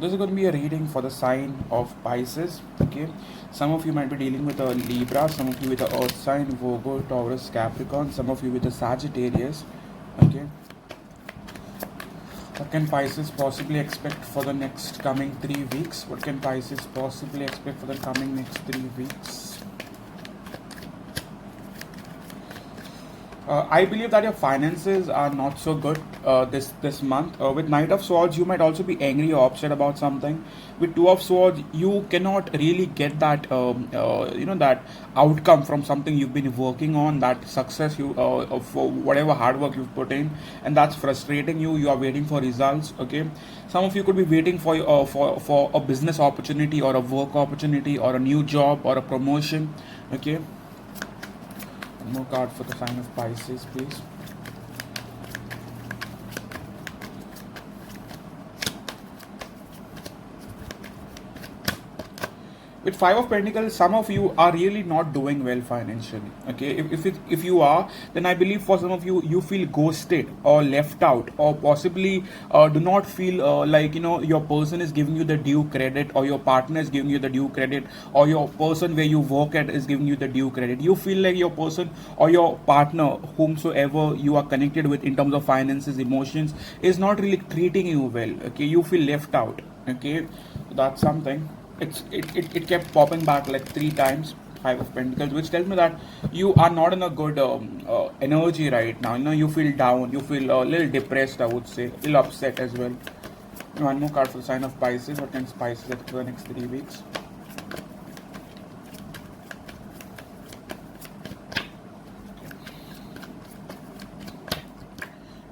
This is going to be a reading for the sign of Pisces. Okay, some of you might be dealing with a Libra, some of you with the Earth sign, Virgo, Taurus, Capricorn, some of you with the Sagittarius. Okay, what can Pisces possibly expect for the next coming 3 weeks? What can Pisces possibly expect for the coming next 3 weeks? I believe that your finances are not so good this month. With Knight of Swords, you might also be angry or upset about something. With Two of Swords, you cannot really get that that outcome from something you've been working on, that success you for whatever hard work you've put in, and that's frustrating you. You are waiting for results. Okay, some of you could be waiting for a business opportunity or a work opportunity or a new job or a promotion. Okay. One more card for the sign of Pisces, please. With Five of Pentacles, some of you are really not doing well financially. Okay, if you are, then I believe for some of you, you feel ghosted or left out, or possibly do not feel like your person is giving you the due credit, or your partner is giving you the due credit, or your person where you work at is giving you the due credit. You feel like your person or your partner, whomsoever you are connected with in terms of finances, emotions, is not really treating you well. Okay, you feel left out. Okay, that's something. It kept popping back like 3 times. Five of Pentacles, which tells me that you are not in a good energy right now. You feel down, you feel a little depressed, I would say, a little upset as well. One more card for the sign of Pisces. What can Pisces expect for the next 3 weeks?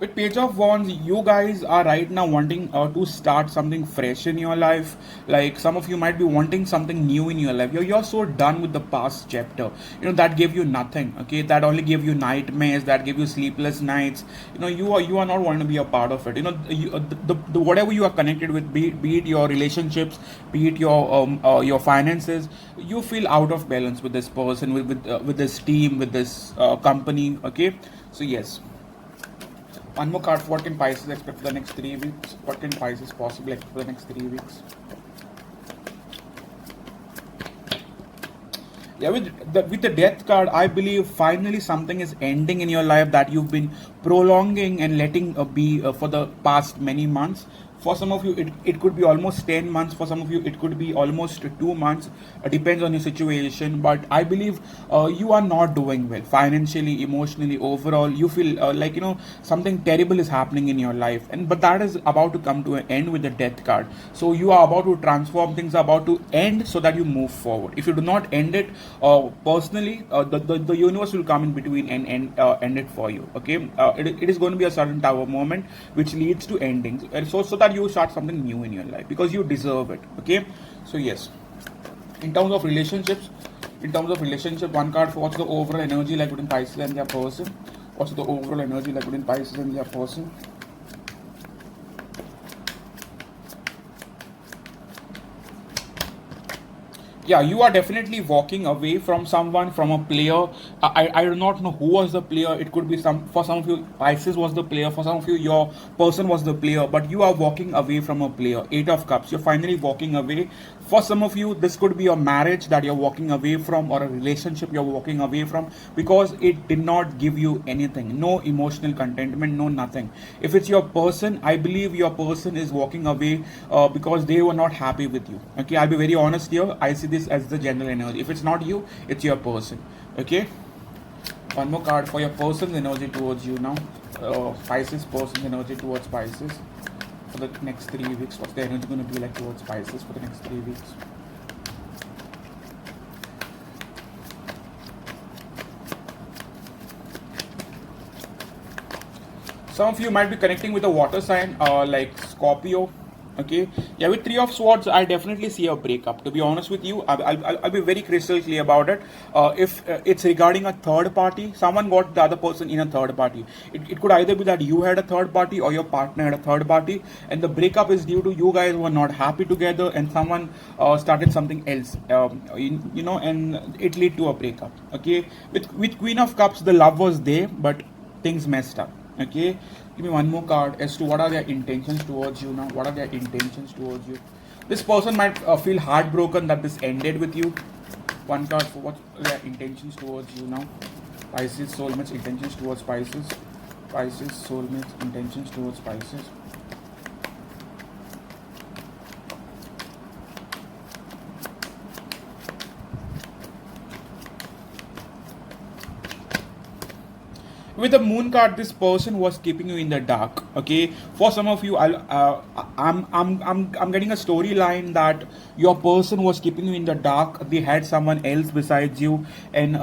With Page of Wands, you guys are right now wanting to start something fresh in your life. Like some of you might be wanting something new in your life. You're so done with the past chapter. That gave you nothing. Okay, that only gave you nightmares. That gave you sleepless nights. You are not wanting to be a part of it. The whatever you are connected with, be it your relationships, be it your finances, you feel out of balance with this person, with this team, with this company. Okay, so yes. One more card for what can Pisces expect for the next 3 weeks? What can Pisces possibly expect for the next 3 weeks? Yeah, with the Death card, I believe finally something is ending in your life that you've been prolonging and letting be for the past many months. For some of you, it could be almost 10 months. For some of you, it could be almost 2 months. It depends on your situation. But I believe you are not doing well financially, emotionally, overall. You feel like something terrible is happening in your life, but that is about to come to an end with the Death card. So you are about to transform, things are about to end so that you move forward. If you do not end it personally, the universe will come in between and end it for you. Okay, it is going to be a sudden tower moment which leads to endings, and so that you start something new in your life because you deserve it. Okay, so yes. In terms of relationship, one card for what's the overall energy like between Pisces and their person. What's the overall energy like between Pisces and their person? Yeah, you are definitely walking away from someone, from a player. I do not know who was the player. It could be for some of you, Pisces was the player. For some of you, your person was the player. But you are walking away from a player. 8 of Cups. You're finally walking away. For some of you, this could be a marriage that you're walking away from, or a relationship you're walking away from, because it did not give you anything. No emotional contentment, no nothing. If it's your person, I believe your person is walking away because they were not happy with you. Okay, I'll be very honest here. I see this as the general energy. If it's not you, it's your person. Okay, one more card for your person's energy towards you now. Pisces person's energy towards Pisces for the next 3 weeks. What's the energy going to be like towards Pisces for the next 3 weeks? Some of you might be connecting with a water sign like Scorpio. Okay, yeah, with 3 of Swords, I definitely see a breakup. To be honest with you, I'll be very crystal clear about it. If it's regarding a third party, someone got the other person in a third party. It could either be that you had a third party or your partner had a third party, and the breakup is due to you guys were not happy together, and someone started something else. And it led to a breakup. Okay, with Queen of Cups, the love was there, but things messed up. Okay, Give me one more card as to what are their intentions towards you now. What are their intentions towards you? This person might feel heartbroken that this ended with you. One card for what are their intentions towards you now. Pisces, soulmates, intentions towards Pisces. Pisces, soulmates, intentions towards Pisces. With the moon card, this person was keeping you in the dark. Okay, for some of you, I'm getting a storyline that your person was keeping you in the dark. They had someone else besides you, and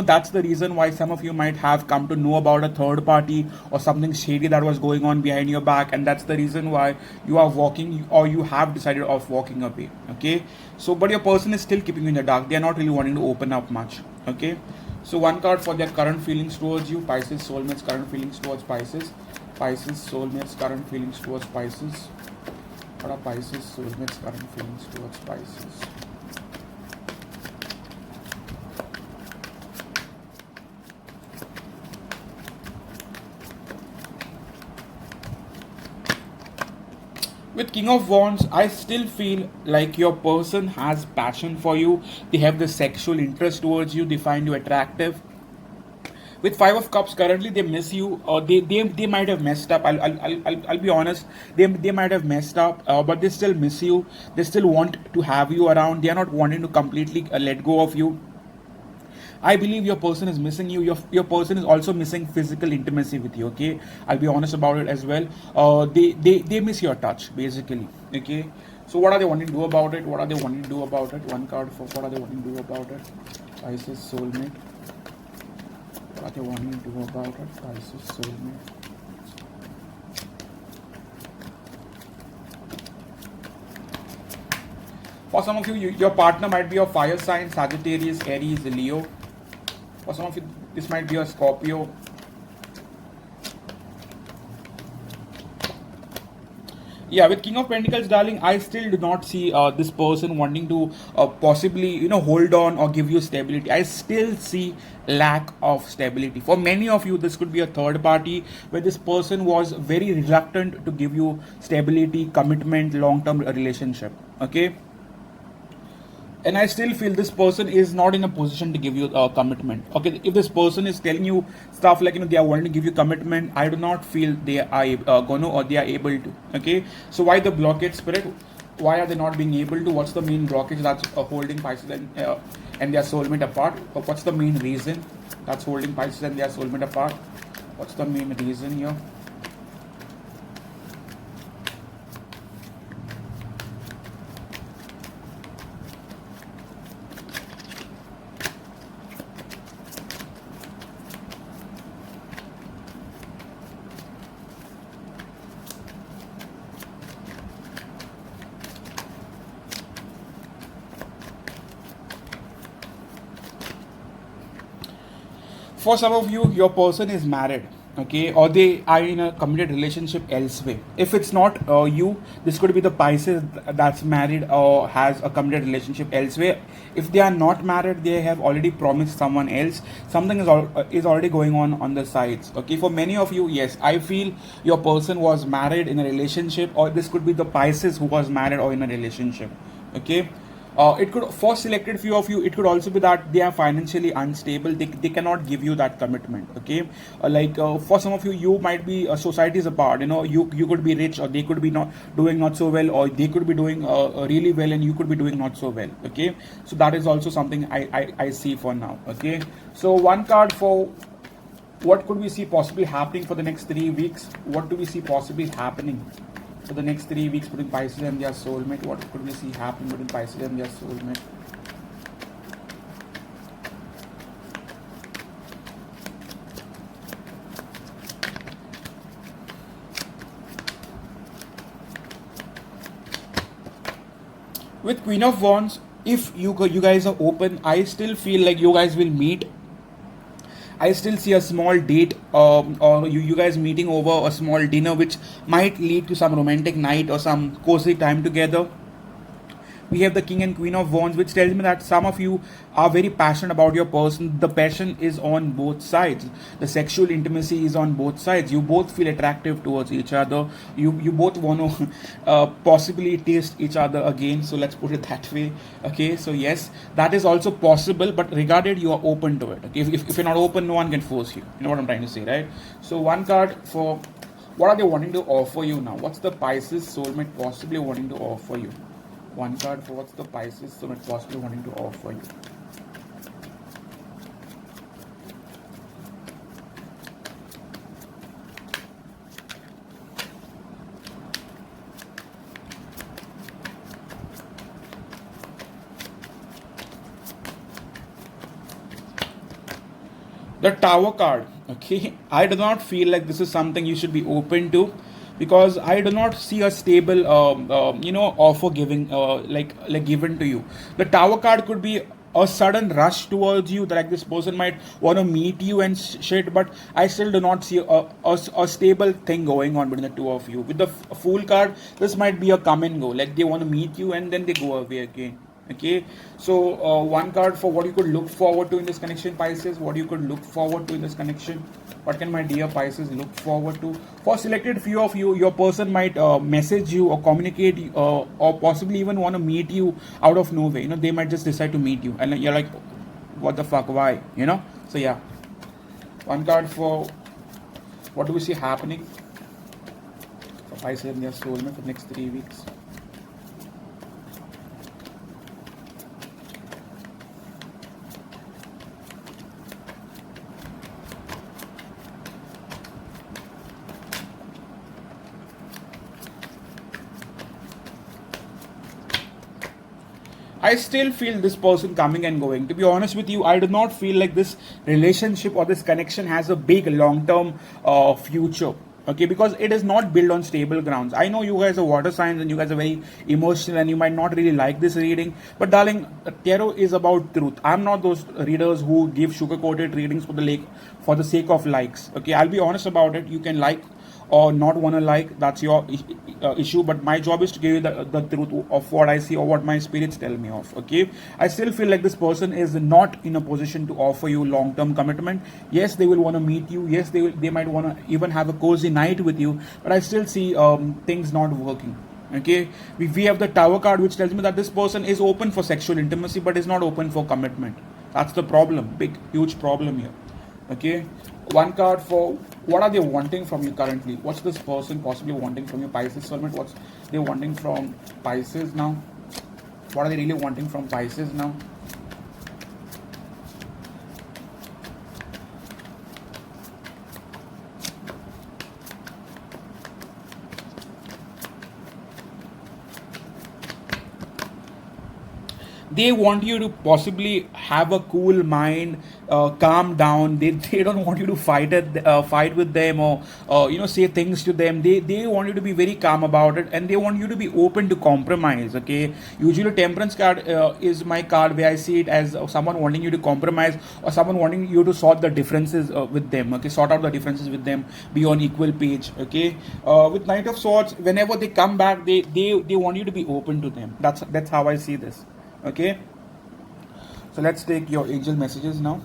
that's the reason why some of you might have come to know about a third party or something shady that was going on behind your back, and that's the reason why you are walking or you have decided of walking away. Okay, so but your person is still keeping you in the dark. They are not really wanting to open up much. Okay. So one card for their current feelings towards you. Pisces, soulmates, current feelings towards Pisces. Pisces, soulmates, current feelings towards Pisces. What are Pisces, soulmates, current feelings towards Pisces? With King of Wands, I still feel like your person has passion for you. They have the sexual interest towards you. They find you attractive. With Five of Cups, currently they miss you, or they might have messed up. I'll be honest. They might have messed up, but they still miss you. They still want to have you around. They are not wanting to completely let go of you. I believe your person is missing you. Your person is also missing physical intimacy with you. Okay, I'll be honest about it as well. They miss your touch basically. Okay, so what are they wanting to do about it? What are they wanting to do about it? One card for what are they wanting to do about it? Pisces, soulmate. What are they wanting to do about it? Pisces, soulmate. For some of you, your partner might be a fire sign: Sagittarius, Aries, Leo. For some of you, this might be a Scorpio. Yeah, with King of Pentacles, darling, I still do not see this person wanting to possibly, hold on or give you stability. I still see lack of stability. For many of you, this could be a third party where this person was very reluctant to give you stability, commitment, long-term relationship. Okay. And I still feel this person is not in a position to give you a commitment. Okay, if this person is telling you stuff like they are wanting to give you commitment, I do not feel they are gonna or they are able to. Okay, so why the blockade, spirit? Why are they not being able to? What's the main blockage that's holding Pisces and their soulmate apart? What's the main reason that's holding Pisces and their soulmate apart? What's the main reason here? For some of you, your person is married, okay, or they are in a committed relationship elsewhere. If it's not you, this could be the Pisces that's married or has a committed relationship elsewhere. If they are not married, they have already promised someone else. Something is already going on the sides. Okay, for many of you, yes, I feel your person was married in a relationship, or this could be the Pisces who was married or in a relationship. Okay. It could, for selected few of you, it could also be that they are financially unstable. They cannot give you that commitment. Okay, for some of you, you might be societies apart. You could be rich, or they could be not so well, or they could be doing really well, and you could be doing not so well. Okay, so that is also something I see for now. Okay, so one card for what could we see possibly happening for the next 3 weeks. What do we see possibly happening for the next 3 weeks between Pisces and their soulmate? What could we see happening between Pisces and their soulmate? With Queen of Wands, if you guys are open, I still feel like you guys will meet. I still see a small date, or you guys meeting over a small dinner, which might lead to some romantic night or some cozy time together. we have the King and Queen of Wands, which tells me that some of you are very passionate about your person. The passion is on both sides. The sexual intimacy is on both sides. You both feel attractive towards each other. You both want to possibly taste each other again. So let's put it that way. Okay, so yes, that is also possible, but regarded you are open to it. Okay, if you're not open, no one can force you. You know what I'm trying to say, right? So one card for what are they wanting to offer you now? What's the Pisces soulmate possibly wanting to offer you? One card for what's the Pisces soulmate possibly wanting to offer you? The Tower card. Okay, I do not feel like this is something you should be open to, because I do not see a stable offer giving like given to you. The Tower card could be a sudden rush towards you, that like this person might want to meet you and shit, but I still do not see a stable thing going on between the two of you. With the Fool card, this might be a come and go, like they want to meet you and then they go away again. Okay, so one card for what you could look forward to in this connection, Pisces. What you could look forward to in this connection. What can my dear Pisces look forward to? For selected few of you, your person might message you or communicate or possibly even want to meet you out of nowhere. You know, they might just decide to meet you and you're like, what the fuck, why? You know, so yeah. One card for what do we see happening for Pisces and their soulmate for the next 3 weeks. I still feel this person coming and going. To be honest with you, I do not feel like this relationship or this connection has a big long-term future. Okay, because it is not built on stable grounds. I know you guys are water signs and you guys are very emotional and you might not really like this reading. But darling, tarot is about truth. I'm not those readers who give sugar-coated readings for the sake of likes. Okay, I'll be honest about it. You can like or not want to like, that's your issue, but my job is to give you the truth of what I see or what my spirits tell me of. Okay, I still feel like this person is not in a position to offer you long-term commitment. Yes, they will want to meet you. Yes, they might want to even have a cozy night with you, but I still see things not working. Okay, we have the Tower card, which tells me that this person is open for sexual intimacy but is not open for commitment. That's the problem, big huge problem here. Okay, one card for what are they wanting from you currently. What's this person possibly wanting from you, Pisces soulmate? What's they wanting from Pisces now? What are they really wanting from Pisces now? They want you to possibly have a cool mind, calm down. They don't want you to fight with them or say things to them. They want you to be very calm about it, and they want you to be open to compromise. Okay, usually Temperance card is my card where I see it as someone wanting you to compromise or someone wanting you to sort the differences with them. Okay, sort out the differences with them, be on equal page. Okay, with Knight of Swords, whenever they come back, they want you to be open to them. That's how I see this. Okay, so let's take your angel messages now.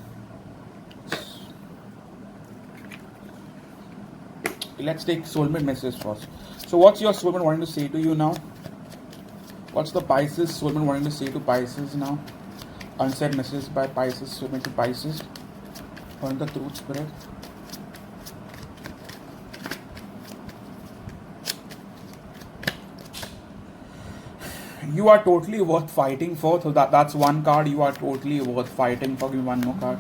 Let's take soulmate messages first. So what's your soulmate wanting to say to you now? What's the Pisces soulmate wanting to say to Pisces now? Unsaid messages by Pisces soulmate to Pisces. On the truth spirit. You are totally worth fighting for. So that's one card. You are totally worth fighting for. Give me one more card.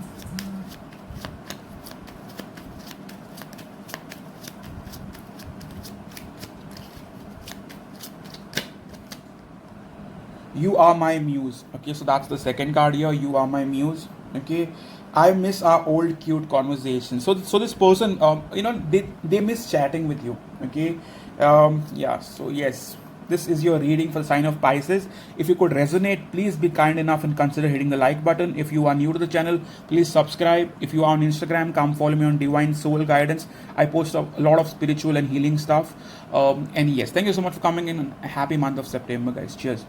You are my muse. Okay, so that's the second card here. You are my muse. Okay, I miss our old cute conversation. So this person, they miss chatting with you. Okay, yeah. So yes, this is your reading for the sign of Pisces. If you could resonate, please be kind enough and consider hitting the like button. If you are new to the channel, please subscribe. If you are on Instagram, come follow me on Divine Soul Guidance. I post a lot of spiritual and healing stuff. And yes, thank you so much for coming in. A happy month of September, guys. Cheers.